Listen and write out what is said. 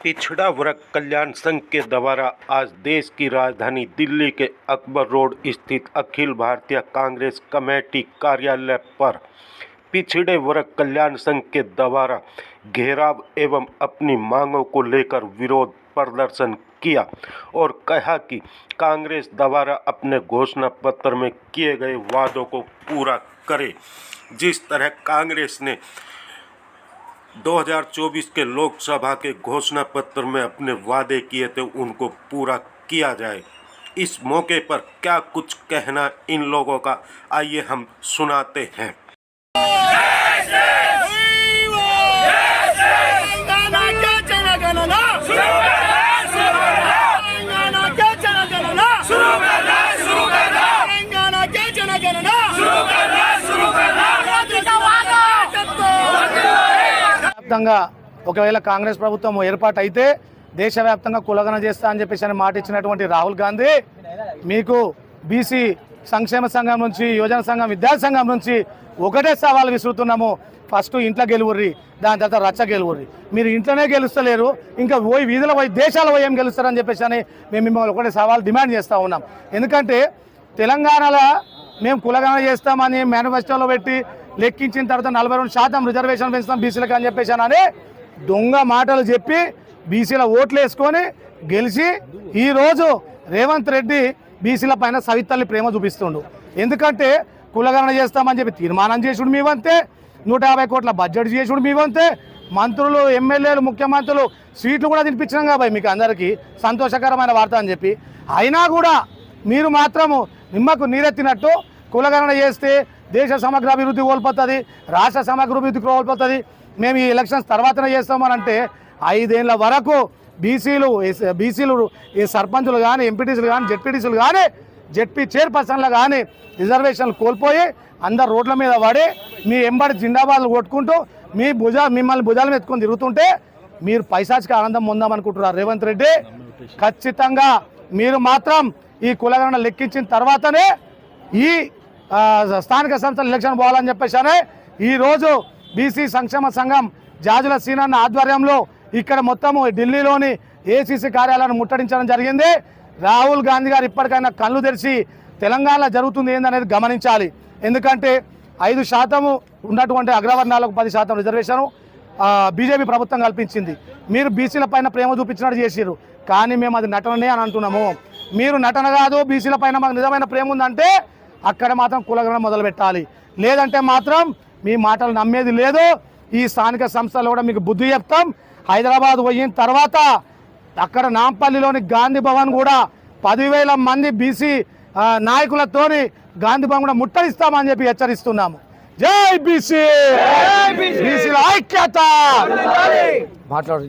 पिछड़ा वर्ग कल्याण संघ के द्वारा आज देश की राजधानी दिल्ली के अकबर रोड स्थित अखिल भारतीय कांग्रेस कमेटी कार्यालय पर पिछड़े वर्ग कल्याण संघ के द्वारा घेराव एवं अपनी मांगों को लेकर विरोध प्रदर्शन किया और कहा कि कांग्रेस द्वारा अपने घोषणा पत्र में किए गए वादों को पूरा करे। जिस तरह कांग्रेस ने 2024 के लोकसभा के घोषणा पत्र में अपने वादे किए थे उनको पूरा किया जाए। इस मौके पर क्या कुछ कहना इन लोगों का, आइए हम सुनाते हैं। వ్యాప్తంగా ఒకవేళ కాంగ్రెస్ ప్రభుత్వం ఏర్పాటు అయితే దేశవ్యాప్తంగా కులగణన చేస్తా అని చెప్పేసి మాట ఇచ్చినటువంటి రాహుల్ గాంధీ మీకు బీసీ సంక్షేమ సంఘం నుంచి, యువజన సంఘం, విద్యార్థి సంఘం నుంచి ఒకటే సవాల్ విసురుతున్నాము. ఫస్ట్ ఇంట్లో గెలువుర్రి, దాని తర్వాత రచ్చ గెలువుర్రి. మీరు ఇంట్లోనే గెలుస్తలేరు, ఇంకా పోయి వీధుల పోయి దేశాల పోయి ఏం గెలుస్తారని చెప్పేసి అని మేము మిమ్మల్ని ఒకటే సవాల్ డిమాండ్ చేస్తూ ఉన్నాం. ఎందుకంటే తెలంగాణలో మేము కులగణన చేస్తామని మేనిఫెస్టోలో పెట్టి లెక్కించిన తర్వాత 42% రిజర్వేషన్ పెంచుతాం బీసీలకు అని చెప్పేసి అని దొంగ మాటలు చెప్పి బీసీల ఓట్లు వేసుకొని గెలిచి ఈరోజు రేవంత్ రెడ్డి బీసీల పైన సవితల్లి ప్రేమ చూపిస్తుండు. ఎందుకంటే కులగణన చేస్తామని చెప్పి తీర్మానం చేసుడు మీ వంతే, 150 కోట్ల బడ్జెట్ చేసుడు మీ వంతే, మంత్రులు, ఎమ్మెల్యేలు, ముఖ్యమంత్రులు సీట్లు కూడా తినిపించినాం కాబట్టి మీకు అందరికీ సంతోషకరమైన వార్త అని చెప్పి, అయినా కూడా మీరు మాత్రము నిమ్మకు నీరెత్తినట్టు కులగణన చేస్తే దేశ సమగ్ర అభివృద్ధి కోల్పోతుంది, రాష్ట్ర సమగ్ర అభివృద్ధి కోల్పోతుంది, మేము ఈ ఎలక్షన్స్ తర్వాతనే చేస్తామని అంటే 5 ఏళ్ల వరకు బీసీలు ఈ సర్పంచులు కానీ, ఎంపీటీసీలు కానీ, జెడ్పీటీసీలు కానీ, జెడ్పీ చైర్పర్సన్లు కానీ రిజర్వేషన్లు కోల్పోయి అందరు రోడ్ల మీద పడి మీ ఎంబడి జిందాబాద్లు కొట్టుకుంటూ మిమ్మల్ని భుజాలు ఎత్తుకొని తిరుగుతుంటే మీరు పైశాచిక ఆనందం పొందామనుకుంటున్నారు. రేవంత్ రెడ్డి ఖచ్చితంగా మీరు మాత్రం ఈ కులగణన లెక్కించిన తర్వాతనే ఈ స్థానిక సంస్థల ఎలక్షన్ పోవాలని చెప్పేసి ఈరోజు బీసీ సంక్షేమ సంఘం జాజుల సీనన్న ఆధ్వర్యంలో ఇక్కడ మొత్తము ఢిల్లీలోని ఏసీసీ కార్యాలయాన్ని ముట్టడించడం జరిగింది. రాహుల్ గాంధీ గారు ఇప్పటికైనా కళ్ళు తెరిచి తెలంగాణలో జరుగుతుంది ఏందనేది గమనించాలి. ఎందుకంటే 5% ఉన్నటువంటి అగ్రవర్ణాలకు 10% రిజర్వేషన్ బీజేపీ ప్రభుత్వం కల్పించింది. మీరు బీసీల పైన ప్రేమ చూపించినట్టు చేసిరు, కానీ మేము అది నటననే అని అంటున్నాము. మీరు నటన కాదు, బీసీల పైన మాకు నిజమైన ప్రేమ ఉందంటే అక్కడ మాత్రం కులగణన మొదలు పెట్టాలి, లేదంటే మాత్రం మీ మాటలు నమ్మేది లేదు. ఈ స్థానిక సంస్థలు కూడా మీకు బుద్ధి చెప్తాం. హైదరాబాద్ పోయిన తర్వాత అక్కడ నాంపల్లిలోని గాంధీ భవన్ కూడా 10,000 మంది బీసీ నాయకులతోని గాంధీ భవన్ కూడా ముట్టడిస్తామని చెప్పి హెచ్చరిస్తున్నాము. జై బీసీ, బీసీల ఐక్యత. మాట్లాడు.